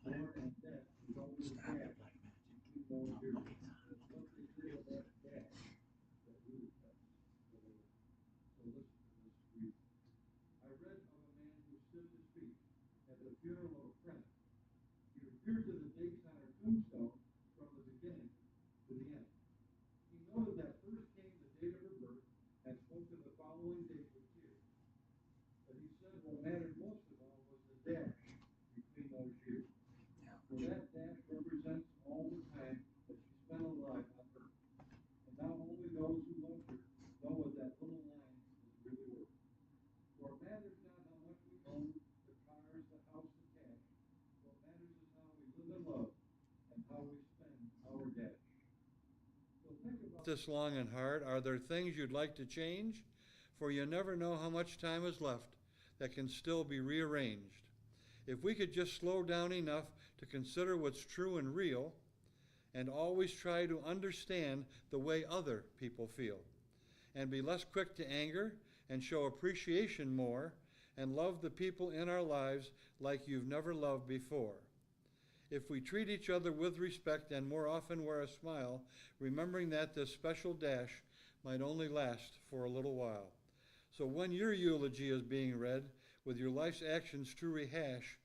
More and that is always a dash between those years. And what they say of that dash that really cuts the little. So listen to this brief. I read of a man who stood to speak at the funeral of a friend. He referred to the dates on her tombstone from the beginning to the end. He noted that first came the date of her birth and spoke to the following date with tears. But he said what mattered most of all was the dash between those years. For that dash represents all the time that she spent alive on earth. And now only those who loved her know what that little line is really worth. For it matters not how much we own, the cars, the house, the cash. What matters is how we live and love and how we spend our dash. So think about this long and hard. Are there things you'd like to change? For you never know how much time is left that can still be rearranged. If we could just slow down enough to consider what's true and real, and always try to understand the way other people feel, and be less quick to anger, and show appreciation more, and love the people in our lives like you've never loved before. If we treat each other with respect and more often wear a smile, remembering that this special dash might only last for a little while. So when your eulogy is being read, with your life's actions to rehash,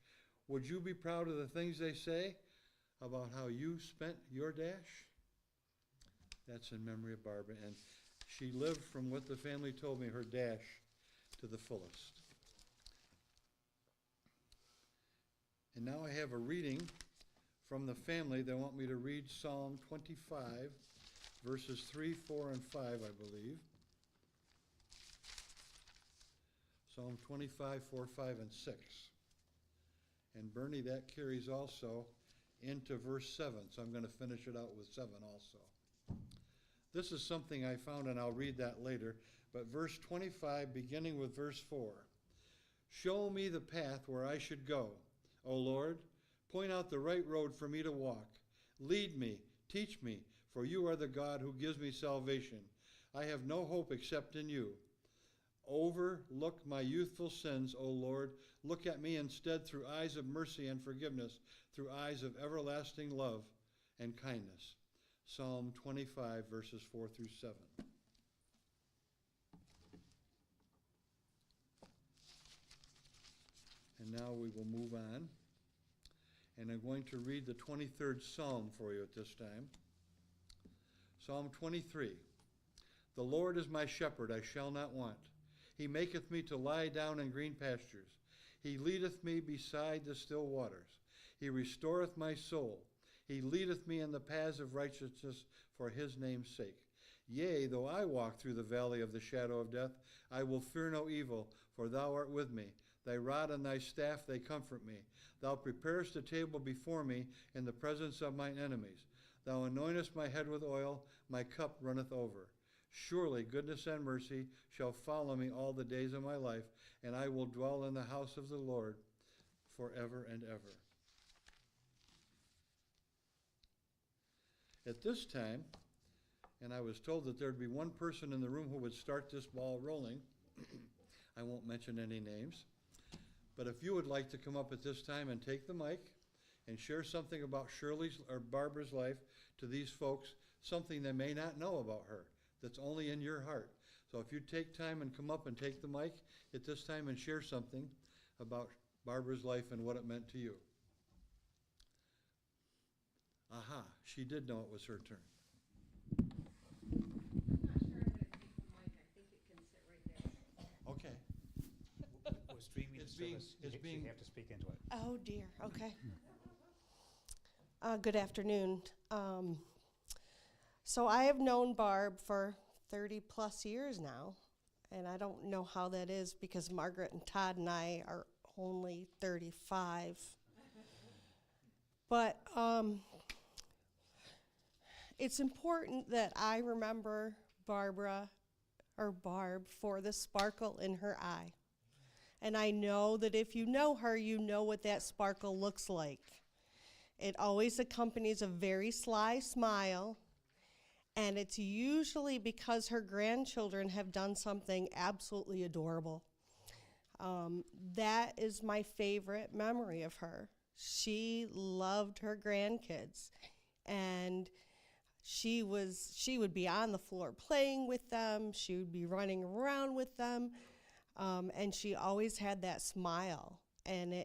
would you be proud of the things they say about how you spent your dash? That's in memory of Barbara, and she lived, from what the family told me, her dash to the fullest. And now I have a reading from the family. They want me to read Psalm 25, verses 3, 4, and 5, I believe. Psalm 25, 4, 5, and 6. And Bernie, that carries also into verse 7, so I'm going to finish it out with 7 also. This is something I found, and I'll read that later, but verse 25, beginning with verse 4. Show me the path where I should go, O Lord. Point out the right road for me to walk. Lead me, teach me, for you are the God who gives me salvation. I have no hope except in you. Overlook my youthful sins, O Lord. Look at me instead through eyes of mercy and forgiveness, through eyes of everlasting love and kindness. Psalm 25, verses 4 through 7. And now we will move on. And I'm going to read the 23rd Psalm for you at this time. Psalm 23. The Lord is my shepherd, I shall not want. He maketh me to lie down in green pastures. He leadeth me beside the still waters. He restoreth my soul. He leadeth me in the paths of righteousness for his name's sake. Yea, though I walk through the valley of the shadow of death, I will fear no evil, for thou art with me. Thy rod and thy staff, they comfort me. Thou preparest a table before me in the presence of mine enemies. Thou anointest my head with oil, my cup runneth over. Surely goodness and mercy shall follow me all the days of my life, and I will dwell in the house of the Lord forever and ever. At this time, and I was told that there'd be one person in the room who would start this ball rolling. I won't mention any names. But if you would like to come up at this time and take the mic and share something about Shirley's or Barbara's life to these folks, something they may not know about her, that's only in your heart. So if you take time and come up and take the mic at this time and share something about Barbara's life and what it meant to you. Aha, she did know it was her turn. I'm not sure how to take the mic. I think it can sit right there. Okay. We're streaming the service. You have to speak into it. Oh dear, okay. Good afternoon. So I have known Barb for 30 plus years now, and I don't know how that is because Margaret and Todd and I are only 35. But it's important that I remember Barbara or Barb for the sparkle in her eye. And I know that if you know her, you know what that sparkle looks like. It always accompanies a very sly smile, and it's usually because her grandchildren have done something absolutely adorable. That is my favorite memory of her. She loved her grandkids, and she would be on the floor playing with them. She would be running around with them, and she always had that smile, and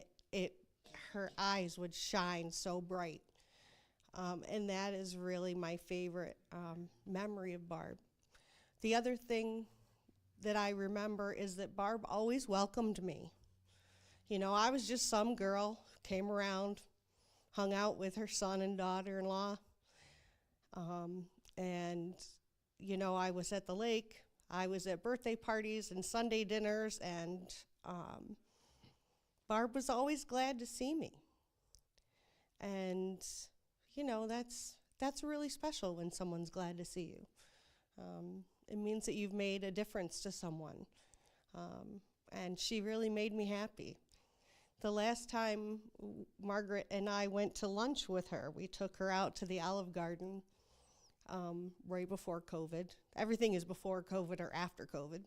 her eyes would shine so bright. And that is really my favorite memory of Barb. The other thing that I remember is that Barb always welcomed me. You know, I was just some girl, came around, hung out with her son and daughter-in-law. And, you know, I was at the lake, I was at birthday parties and Sunday dinners, and Barb was always glad to see me. And, you know, that's really special when someone's glad to see you. It means that you've made a difference to someone. And she really made me happy. The last time Margaret and I went to lunch with her, we took her out to the Olive Garden right before COVID. Everything is before COVID or after COVID.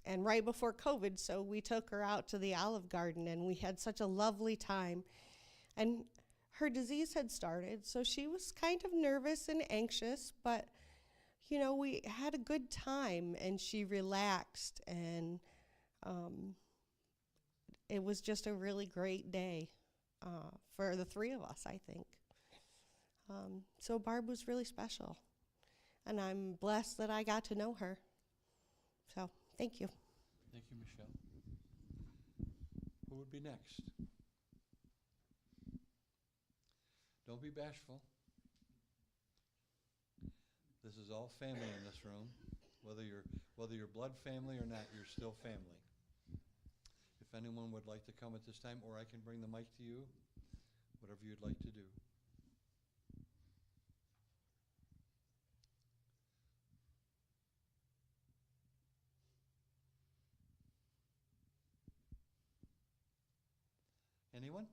And right before COVID, so we took her out to the Olive Garden, and we had such a lovely time. And her disease had started, so she was kind of nervous and anxious, but, you know, we had a good time, and she relaxed, and it was just a really great day for the three of us, I think. So Barb was really special, and I'm blessed that I got to know her. So, thank you. Thank you, Michelle. Who would be next? Don't be bashful. This is all family in this room. Whether you're blood family or not, you're still family. If anyone would like to come at this time, or I can bring the mic to you, whatever you'd like to do. Anyone?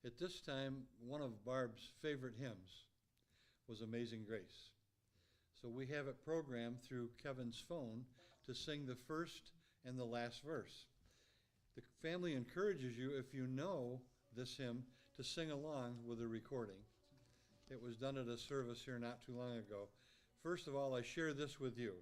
At this time, one of Barb's favorite hymns was Amazing Grace. So we have it programmed through Kevin's phone to sing the first and the last verse. The family encourages you, if you know this hymn, to sing along with the recording. It was done at a service here not too long ago. First of all, I share this with you.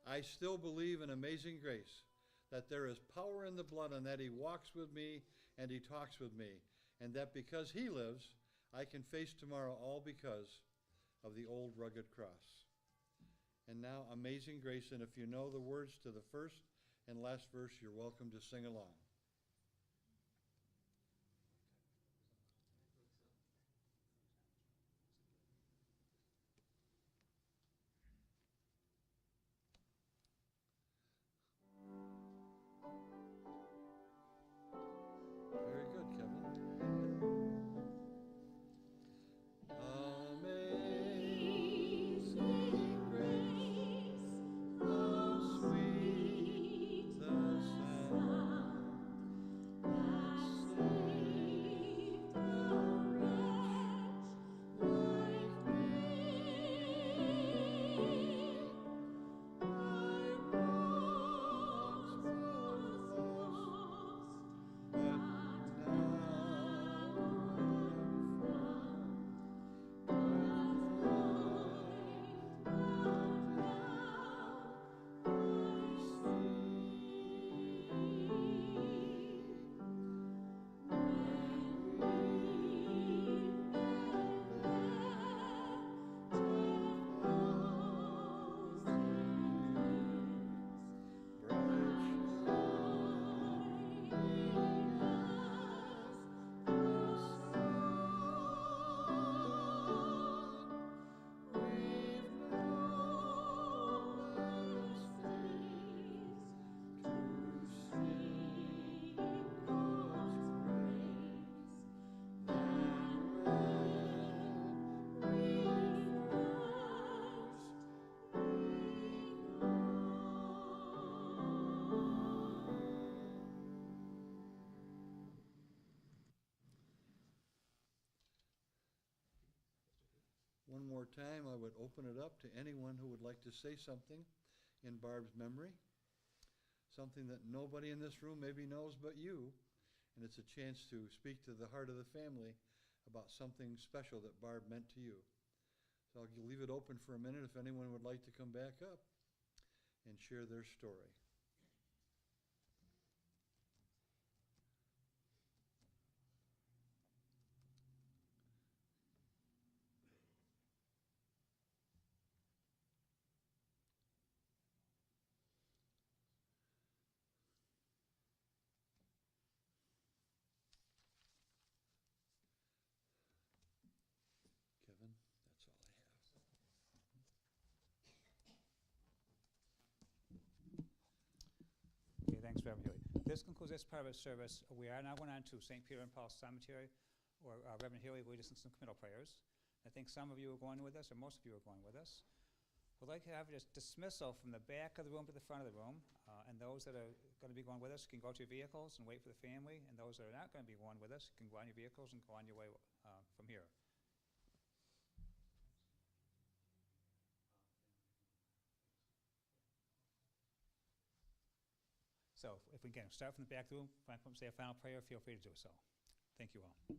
I still believe in amazing grace, that there is power in the blood, and that he walks with me and he talks with me, and that because he lives, I can face tomorrow, all because of the old rugged cross. And now, Amazing Grace, and if you know the words to the first and last verse, you're welcome to sing along. Very good, Kevin. Amazing grace, how sweet the sound One more time, I would open it up to anyone who would like to say something in Barb's memory, something that nobody in this room maybe knows but you, and it's a chance to speak to the heart of the family about something special that Barb meant to you. So I'll leave it open for a minute if anyone would like to come back up and share their story. Kevin, that's all I have. Okay, thanks, Reverend Healy. This concludes this part of the service. We are now going on to St. Peter and Paul Cemetery, or Reverend Healy will lead us in some committal prayers. I think some of you are going with us, or most of you are going with us. We'd like to have a dismissal from the back of the room to the front of the room, and those that are going to be going with us can go to your vehicles and wait for the family, and those that are not going to be going with us can go on your vehicles and go on your way from here. So if we can start from the back of the room, say a final prayer, feel free to do so. Thank you all.